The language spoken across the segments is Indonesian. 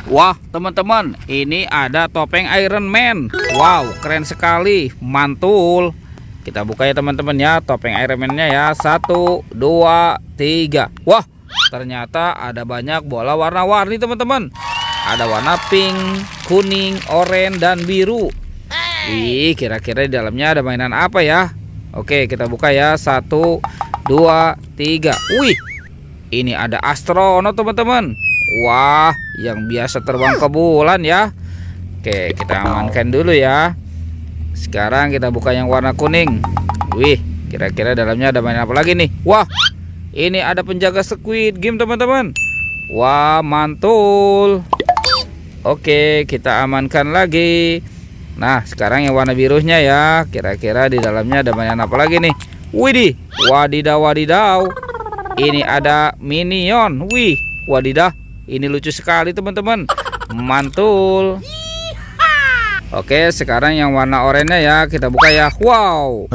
Wah, teman-teman, ini ada topeng Iron Man. Wow, keren sekali, mantul. Kita buka ya teman-teman ya, topeng Iron Man-nya ya. 1, 2, 3. Wah, ternyata ada banyak bola warna-warni teman-teman. Ada warna pink, kuning, oranye, dan biru. Wih, kira-kira di dalamnya ada mainan apa ya? Oke, kita buka ya. 1, 2, 3. Wih, ini ada astronot teman-teman. Wah, yang biasa terbang ke bulan ya. Oke, kita amankan dulu ya. Sekarang kita buka yang warna kuning. Wih, kira-kira dalamnya ada mainan apa lagi nih? Wah, ini ada penjaga Squid Game teman-teman. Wah, mantul. Oke, kita amankan lagi. Nah, sekarang yang warna birunya ya. Kira-kira di dalamnya ada mainan apa lagi nih? Widih, wadidaw wadidaw. Ini ada Minion. Wih, wadidah. Ini lucu sekali teman-teman. Mantul. Oke, sekarang yang warna oranye ya. Kita buka ya. Wow,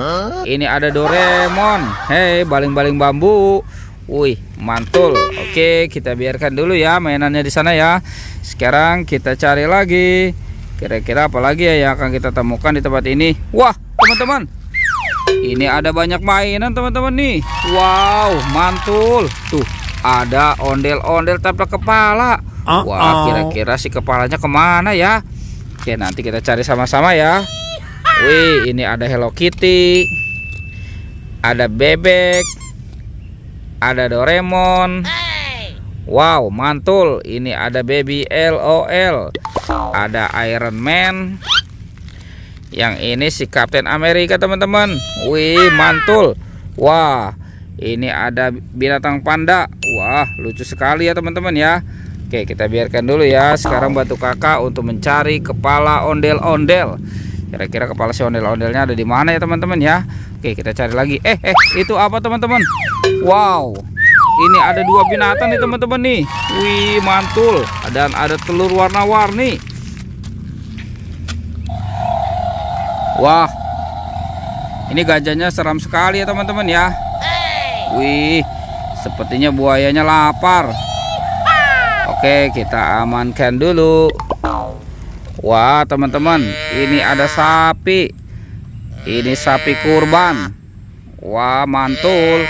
ini ada Doraemon. Hei, baling-baling bambu. Wih, mantul. Oke, kita biarkan dulu ya mainannya di sana ya. Sekarang kita cari lagi. Kira-kira apa lagi ya yang akan kita temukan di tempat ini? Wah, teman-teman, ini ada banyak mainan teman-teman nih. Wow, mantul. Tuh, ada ondel-ondel taplak kepala. Wah, kira-kira si kepalanya kemana ya? Oke, nanti kita cari sama-sama ya. Wih, ini ada Hello Kitty, ada bebek, ada Doraemon. Wow, mantul. Ini ada Baby LOL, ada Iron Man. Yang ini si Captain America teman-teman. Wih, mantul. Wah, ini ada binatang panda. Wah, lucu sekali ya teman-teman ya. Oke, kita biarkan dulu ya. Sekarang bantu kakak untuk mencari kepala ondel-ondel. Kira-kira kepala si ondel-ondelnya ada di mana ya teman-teman ya. Oke, kita cari lagi. Itu apa teman-teman? Wow, ini ada 2 binatang nih teman-teman nih. Wih, mantul. Dan ada telur warna-warni. Wah, ini gajahnya seram sekali ya teman-teman ya. Wih, sepertinya buayanya lapar. Oke, kita amankan dulu. Wah, teman-teman, ini ada sapi. Ini sapi kurban. Wah, mantul.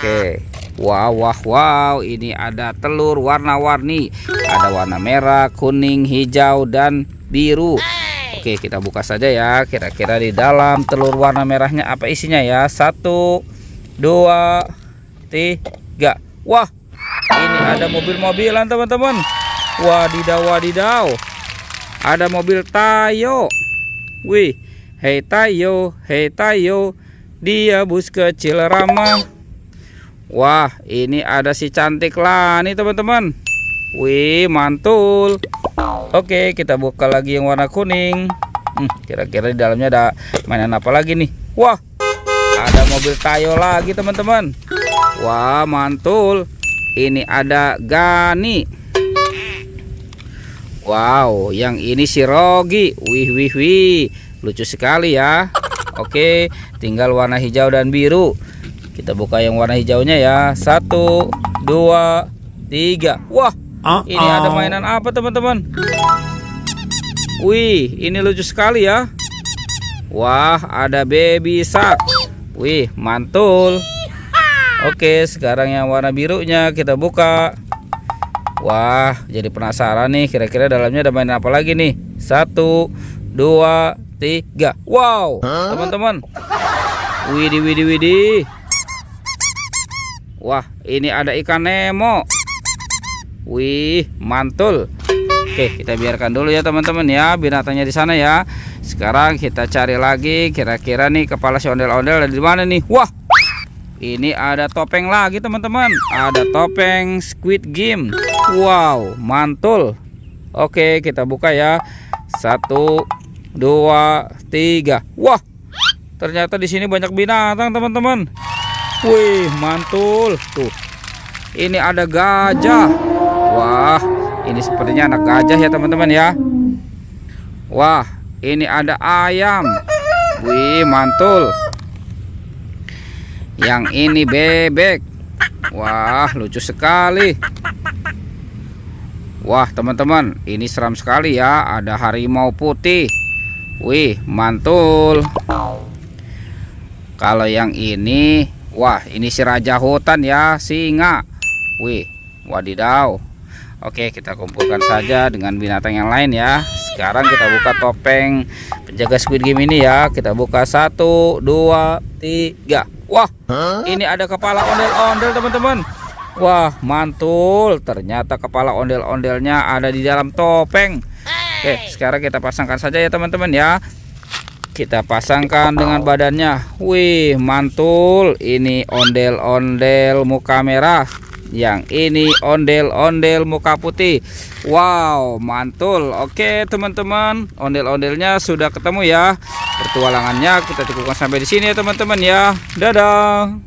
Oke. Wow, ini ada telur warna-warni. Ada warna merah, kuning, hijau, dan biru. Oke, kita buka saja ya. Kira-kira di dalam telur warna merahnya apa isinya ya? 1, 2, 3. Wah, ini ada mobil-mobilan teman-teman. Wadidaw wadidaw. Ada mobil Tayo. Wih, hei Tayo, dia bus kecil ramah. Wah, ini ada si cantik Lani teman-teman. Wih, mantul. Oke, kita buka lagi yang warna kuning. Kira-kira di dalamnya ada mainan apa lagi nih? Wah, ada mobil Tayo lagi teman-teman. Wah, mantul. Ini ada Gani. Wow, yang ini si Rogi. Wih, lucu sekali ya. Oke, tinggal warna hijau dan biru. Kita buka yang warna hijaunya ya. 1, 2, 3. Wah, ini ada mainan apa teman-teman? Wih, ini lucu sekali ya. Wah, ada Baby Shark. Wih, mantul. Oke, sekarang yang warna birunya kita buka. Wah, jadi penasaran nih, kira-kira dalamnya ada mainan apa lagi nih? 1, 2, 3. Wow, teman-teman. Widih. Wah, ini ada ikan Nemo. Wih, mantul. Oke, kita biarkan dulu ya teman-teman ya binatangnya di sana ya. Sekarang kita cari lagi, kira-kira nih kepala si ondel-ondel ada di mana nih? Wah, ini ada topeng lagi teman-teman. Ada topeng Squid Game. Wow, mantul. Oke, kita buka ya. 1, 2, 3. Wah, ternyata di sini banyak binatang teman-teman. Wih, mantul. Tuh, ini ada gajah. Wah, ini sepertinya anak gajah ya teman-teman ya. Wah, ini ada ayam. Wih, mantul. Yang ini bebek. Wah, lucu sekali. Wah teman-teman, ini seram sekali ya. Ada harimau putih. Wih, mantul. Kalau yang ini, wah ini si raja hutan ya, singa. Wih, wadidaw. Oke, kita kumpulkan saja dengan binatang yang lain ya. Sekarang kita buka topeng penjaga Squid Game ini ya. Kita buka 1, 2, 3. Wah, ini ada kepala ondel-ondel teman-teman. Wah, mantul. Ternyata kepala ondel-ondelnya ada di dalam topeng. Oke, sekarang kita pasangkan saja ya teman-teman ya. Kita pasangkan dengan badannya. Wih, mantul. Ini ondel-ondel muka merah. Yang ini ondel-ondel muka putih. Wow, mantul. Oke teman-teman, ondel-ondelnya sudah ketemu ya. Pertualangannya kita cukupkan sampai di sini ya teman-teman ya. Dadah.